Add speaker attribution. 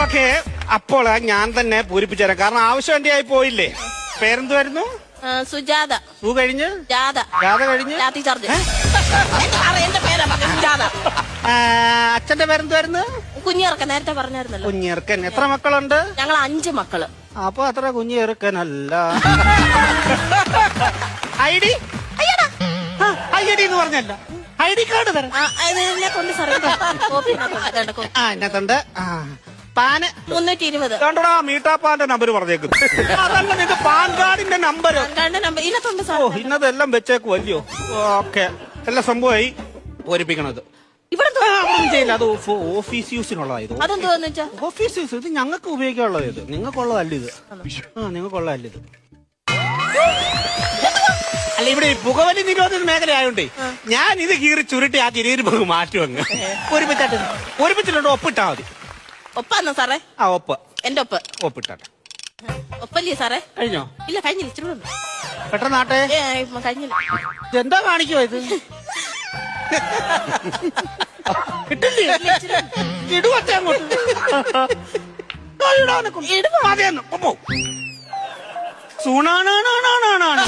Speaker 1: Okay അപ്പോൾ ഞാൻ തന്നെ പൂരിപ്പിച്ചു തരാം കാരണം ആവശ്യം എന്റെ ആയി പോയില്ലേ. പേരെന്തുവായിരുന്നു?
Speaker 2: സുജാത.
Speaker 1: സു കഴിഞ്ഞ്
Speaker 2: ജാത.
Speaker 1: ജാത കഴിഞ്ഞ്
Speaker 2: ലാത്തി ചാർജ്. എന്റെ പേരാ സുജാത.
Speaker 1: അച്ഛന്റെ പേരെന്തുവായിരുന്നു?
Speaker 2: കുഞ്ഞിറക്കൻ. നേരത്തെ പറഞ്ഞായിരുന്നല്ലോ.
Speaker 1: കുഞ്ഞിറക്കൻ. എത്ര മക്കളുണ്ട്?
Speaker 2: ഞങ്ങൾ 5 മക്കള്.
Speaker 1: അപ്പൊ അത്ര കുഞ്ഞിറക്കനല്ല. ഐ ഡി എന്ന് പറഞ്ഞല്ല, ഐ ഡി കാർഡ് തരാം.
Speaker 2: കൊണ്ട്
Speaker 1: അതിനകത്തുണ്ട്. പാന്
Speaker 2: 320.
Speaker 1: കണ്ടോടാ മീട്ടാപ്പാന്റെ നമ്പർ പറഞ്ഞേക്കും. അതല്ല ഇത് പാൻ കാർഡിന്റെ നമ്പർ. ഓ ഇന്നതെല്ലാം വെച്ചേക്കും അല്ലയോ. ഓക്കെ എല്ലാ സംഭവമായി പൂരിപ്പിക്കണത്.
Speaker 2: ഇവിടെ
Speaker 1: ചെയ്യില്ല, അത് ഓഫീസ് യൂസിനുള്ളതായത്.
Speaker 2: അതെന്തോന്ന് വെച്ചാ
Speaker 1: ഓഫീസ് യൂസ്. ഇത് ഞങ്ങൾക്ക് ഉപയോഗിക്കാനുള്ളത്. ഇത് നിങ്ങൾക്കുള്ളതല്ല ഇത്. നിങ്ങൾക്കുള്ളതല്ല ഇത്. അല്ല ഇവിടെ പുകവലി നിരോധന മേഖല ആയോണ്ടേ ഞാൻ ഇത് കീറി ചുരുട്ടി ആ തിരികെ മാറ്റും അങ്ങ്. ഒരുമിച്ചിട്ടുണ്ടോ? ഒപ്പിട്ടാ മതി.
Speaker 2: ഒപ്പാന്നോ സാറേ?
Speaker 1: ആ ഒപ്പ്.
Speaker 2: എന്റെ ഒപ്പ്.
Speaker 1: ഒപ്പിട്ടാട്ടെ.
Speaker 2: ഒപ്പല്ലേ സാറേ?
Speaker 1: കഴിഞ്ഞോ?
Speaker 2: ഇല്ല കഴിഞ്ഞില്ല. ഇച്ചിരി
Speaker 1: പെട്ടെന്നാട്ടെ.
Speaker 2: കഴിഞ്ഞില്ല.
Speaker 1: എന്താ കാണിക്കോ ഇത്? കിട്ടില്ലേ? ഇടുവട്ടെ അങ്ങോട്ട്. സൂണാണാണാണാണാണ്.